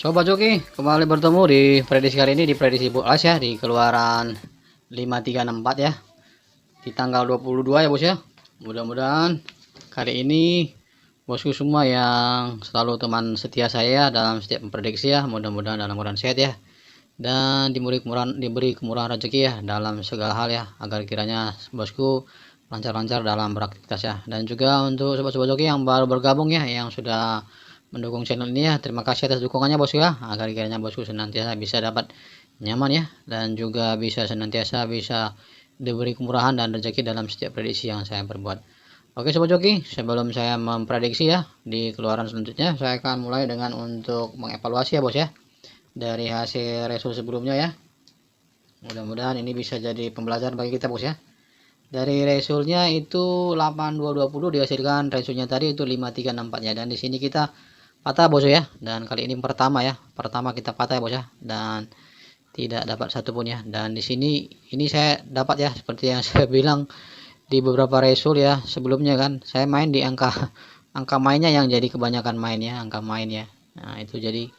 Sobat Joki, kembali bertemu di prediksi kali ini di prediksi bolas ya, di keluaran 5364 ya. Di tanggal 22 ya, Bos ya. Mudah-mudahan kali ini bosku semua yang selalu teman setia saya dalam setiap memprediksi ya, mudah-mudahan dalam keadaan sehat ya. Dan diberi kemurahan rezeki ya dalam segala hal ya, agar kiranya bosku lancar-lancar dalam beraktivitas ya. Dan juga untuk sobat-sobat Joki yang baru bergabung ya, yang sudah mendukung channel ini ya, terima kasih atas dukungannya bosku ya, agar kiranya bosku senantiasa bisa dapat nyaman ya, dan juga bisa senantiasa bisa diberi kemurahan dan rezeki dalam setiap prediksi yang saya perbuat. Oke sobat Joki, sebelum saya memprediksi ya di keluaran selanjutnya, saya akan mulai dengan untuk mengevaluasi ya bos ya, dari hasil resul sebelumnya ya. Mudah-mudahan ini bisa jadi pembelajaran bagi kita bos ya. Dari resulnya itu 8220 dihasilkan, resulnya tadi itu 5364 ya, dan di sini kita patah bos ya, dan kali ini pertama kita patah ya bos ya, dan tidak dapat satupun ya. Dan di sini ini saya dapat ya, seperti yang saya bilang di beberapa resul ya sebelumnya kan, saya main di angka mainnya yang jadi kebanyakan main ya, angka main ya. Nah itu jadi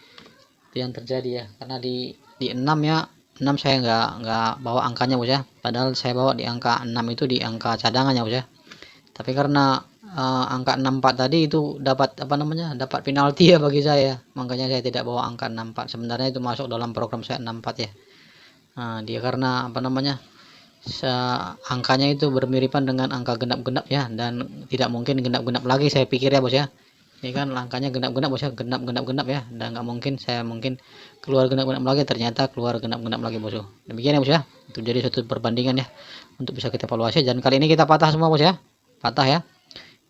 itu yang terjadi ya, karena di 6 ya, 6 saya nggak bawa angkanya bos ya, padahal saya bawa di angka 6 itu di angka cadangannya bos ya. Tapi karena angka 64 tadi itu dapat dapat penalti ya bagi saya, makanya saya tidak bawa angka 64. Sebenarnya itu masuk dalam program saya 64 ya. Nah dia karena angkanya itu bermiripan dengan angka genap-genap ya, dan tidak mungkin genap-genap lagi saya pikir ya bos ya. Ini kan angkanya genap-genap bos ya, genap ya, dan nggak mungkin saya keluar genap-genap lagi, ternyata keluar genap-genap lagi bos. Demikian ya bos ya, itu jadi satu perbandingan ya untuk bisa kita evaluasi. Dan kali ini kita patah semua bos ya, patah ya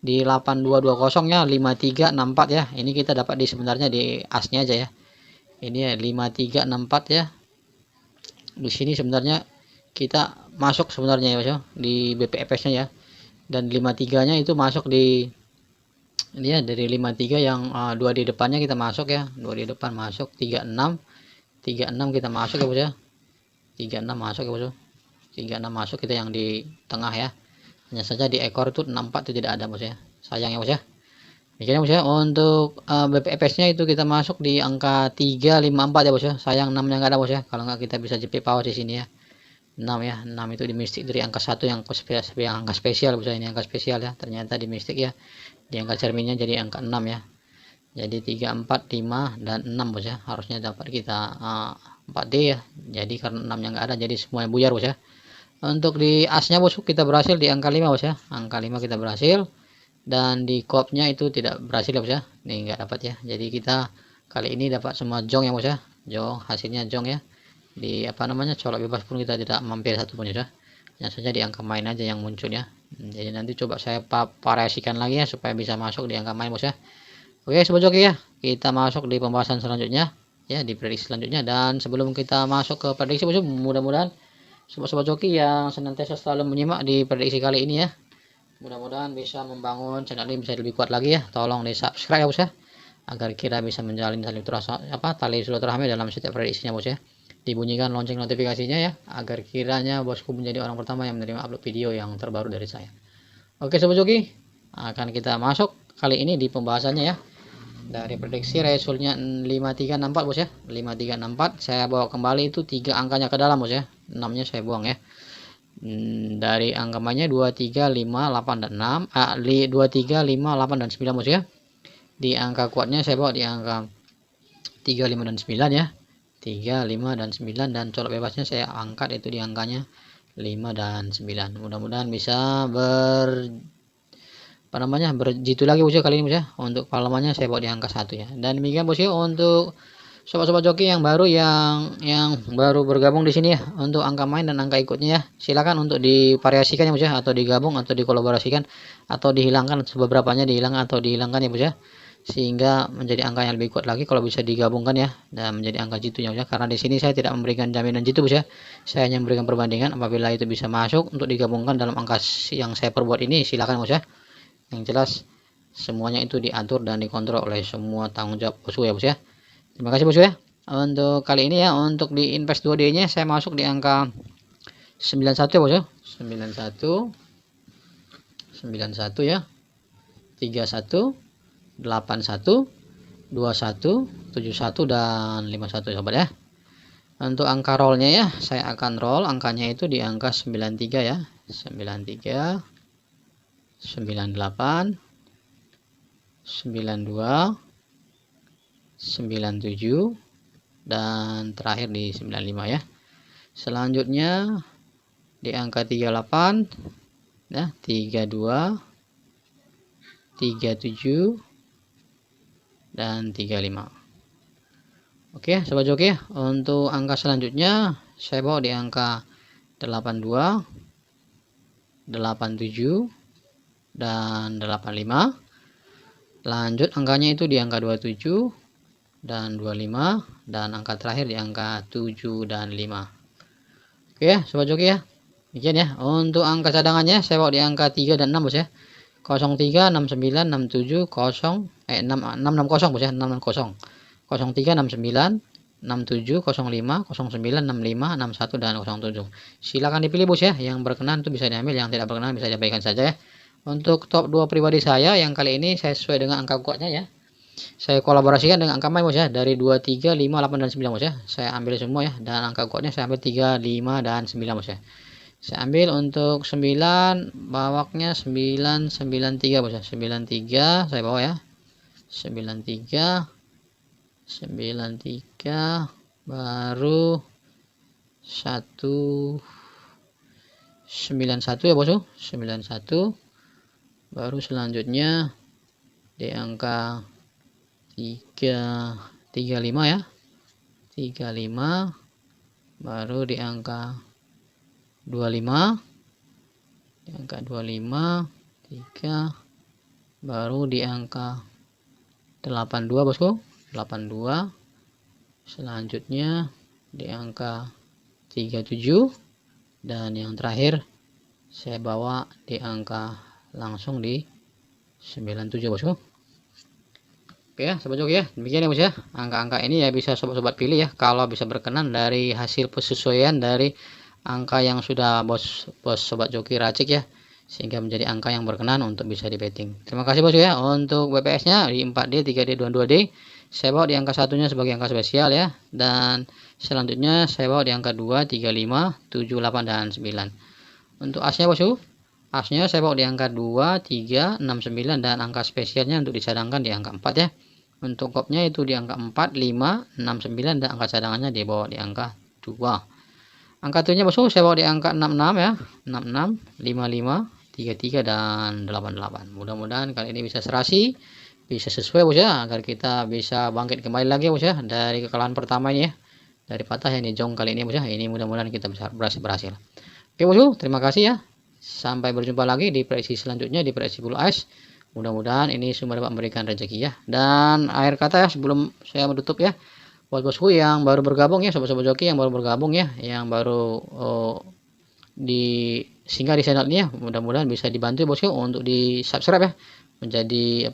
di 8220 nya 5364 ya. Ini kita dapat di sebenarnya di asnya aja ya, ini ya 5364 ya. Di sini sebenarnya kita masuk sebenarnya ya bos ya, di BPFS nya ya, dan 53 nya itu masuk di ini ya, dari 53 yang dua di depannya kita masuk ya, dua di depan masuk, 36 kita masuk ya bos ya, 36 masuk ya bos, 36 masuk kita yang di tengah ya. Hanya saja di ekor itu 64 itu tidak ada bos ya, sayang ya bos ya. Mikirnya bos ya, untuk BPFS nya itu kita masuk di angka 354 ya bos ya, sayang 6 nya nggak ada bos ya. Kalau nggak kita bisa JP power di sini ya, 6 ya, 6 itu di mistik dari angka 1 yang angka spesial bos ya, ini angka spesial ya, ternyata di mistik ya, di angka cerminnya jadi angka 6 ya. Jadi 3, 4, 5 dan 6 bos ya, harusnya dapat kita 4D ya. Jadi karena 6 nya nggak ada, jadi semuanya buyar bos ya. Untuk di asnya bos kita berhasil di angka 5 bos ya, angka 5 kita berhasil, dan di kopnya itu tidak berhasil ya bos ya, nih nggak dapat ya. Jadi kita kali ini dapat semua jong ya bos ya, jong, hasilnya jong ya. Di colok bebas pun kita tidak mampir satu pun ya, hanya saja di angka main aja yang muncul ya. Jadi nanti coba saya variasikan lagi ya supaya bisa masuk di angka main bos ya. Oke sobat joki ya, kita masuk di pembahasan selanjutnya ya, di prediksi selanjutnya. Dan sebelum kita masuk ke prediksi bos, mudah-mudahan sobat-sobat joki yang senantiasa selalu menyimak di prediksi kali ini ya, mudah-mudahan bisa membangun channel ini bisa lebih kuat lagi ya. Tolong di subscribe ya bos ya, agar kita bisa menjalin tali silaturahmi dalam setiap prediksinya bos ya. Dibunyikan lonceng notifikasinya ya, agar kiranya bosku menjadi orang pertama yang menerima upload video yang terbaru dari saya. Oke sobat joki, akan kita masuk kali ini di pembahasannya ya, dari prediksi resulnya 5364 bos ya, 5364 saya bawa kembali itu 3 angkanya ke dalam bos ya, 6 nya saya buang ya. Dari angka mainnya 2, 3, 5, 8 dan 6, 2, 3, 5, 8 dan 9 bos ya. Di angka kuatnya saya bawa di angka 3, 5 dan 9 ya, 3, 5 dan 9, dan colok bebasnya saya angkat itu di angkanya 5 dan 9. Mudah-mudahan bisa berjitu lagi bos ya kali ini bos ya. Untuk pengalamannya saya bawa di angka 1 ya. Dan demikian bos ya untuk sobat-sobat joki yang baru yang baru bergabung di sini ya, untuk angka main dan angka ikutnya ya, silakan untuk divariasikan ya bos ya, atau digabung atau dikolaborasikan, atau dihilangkan, beberapanya dihilangkan atau dihilangkan ya bos ya, sehingga menjadi angka yang lebih kuat lagi kalau bisa digabungkan ya, dan menjadi angka jitunya bos ya. Karena di sini saya tidak memberikan jaminan jitu bos ya, saya hanya memberikan perbandingan. Apabila itu bisa masuk untuk digabungkan dalam angka yang saya perbuat ini, silakan bos ya. Yang jelas semuanya itu diatur dan dikontrol oleh semua tanggung jawab bosku ya bos ya. Terima kasih bosku ya. Untuk kali ini ya, untuk di invest 2D nya saya masuk di angka 91 ya bos ya, 91 ya, 31 81 21, 71 dan 51 sobat ya. Untuk angka rollnya ya, saya akan roll angkanya itu di angka 93 ya. 93, 98, 92, 97 dan terakhir di 95 ya. Selanjutnya di angka 38 ya, 32, 37 dan 35. Oke sobat joki ya, untuk angka selanjutnya saya bawa di angka 82, 87 dan 85. Lanjut angkanya itu di angka 27 dan 25 dan angka terakhir di angka 7 dan 5. Oke ya sobat joki ya, demikian ya. Untuk angka cadangannya saya bawa di angka 3 dan 6 bos ya. 03, 69, 67, 660 bos ya, 660. 03, 69, 67, 05, 09, 65, 61 dan 07. Silakan dipilih bos ya, yang berkenan itu bisa diambil, yang tidak berkenan bisa diabaikan saja ya. Untuk top 2 pribadi saya yang kali ini saya sesuai dengan angka kuatnya ya. Saya kolaborasikan dengan angka main bos ya, dari 2, 3, 5, 8 dan 9 bos ya. Saya ambil semua ya, dan angka kuatnya saya ambil 3, 5 dan 9 bos ya. Saya ambil untuk 9, bawaknya 993 bos ya. 93 saya bawa ya. 93, 93 baru 191 ya bos. 91 baru selanjutnya di angka 35 ya. 35 baru di angka 25, di angka 25, 3 baru di angka 82 bosku. 82 selanjutnya di angka 37 dan yang terakhir saya bawa di angka langsung di 97 bosku. Oke ya sobat joki ya, demikian ya bos ya. Angka-angka ini ya bisa sobat-sobat pilih ya, kalau bisa berkenan dari hasil penyesuaian dari angka yang sudah bos sobat joki racik ya, sehingga menjadi angka yang berkenan untuk bisa di betting. Terima kasih bos ya. Untuk BPS nya di 4D, 3D, 22D saya bawa di angka satunya sebagai angka spesial ya, dan selanjutnya saya bawa di angka 2, 3, 5, 7, 8 dan 9. Untuk asnya bosku, asnya saya bawa di angka 2, 3, 6, 9 dan angka spesialnya untuk disadangkan di angka 4 ya. Untuk kopnya itu di angka 4, 5, 6, 9 dan angka cadangannya dibawa di angka 2. Angka tuhnya bosku saya bawa di angka 66 ya, 66, 55, 33 dan 88. Mudah-mudahan kali ini bisa serasi, bisa sesuai bos ya, agar kita bisa bangkit kembali lagi bos ya dari kekalahan pertama ini ya, dari patah yang di jong kali ini bos ya. Ini mudah-mudahan kita bisa berhasil. Oke bosku, terima kasih ya. Sampai berjumpa lagi di prediksi selanjutnya di prediksi bulu ais. Mudah-mudahan ini semua dapat memberikan rezeki ya. Dan akhir kata ya, sebelum saya menutup ya, buat bosku yang baru bergabung ya, sobat-sobat joki yang baru bergabung ya, yang baru singgah di channel ini ya, mudah-mudahan bisa dibantu bosku untuk di subscribe ya, menjadi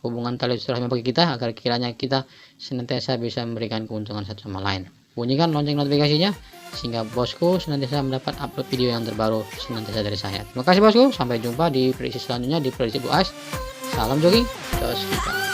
hubungan tali silaturahmi bagi kita, agar kiranya kita senantiasa bisa memberikan keuntungan satu sama lain. Bunyikan lonceng notifikasinya sehingga bosku senantiasa mendapat upload video yang terbaru senantiasa dari saya. Terima kasih bosku, sampai jumpa di prediksi selanjutnya di prediksi buas. Salam joki, terus kita.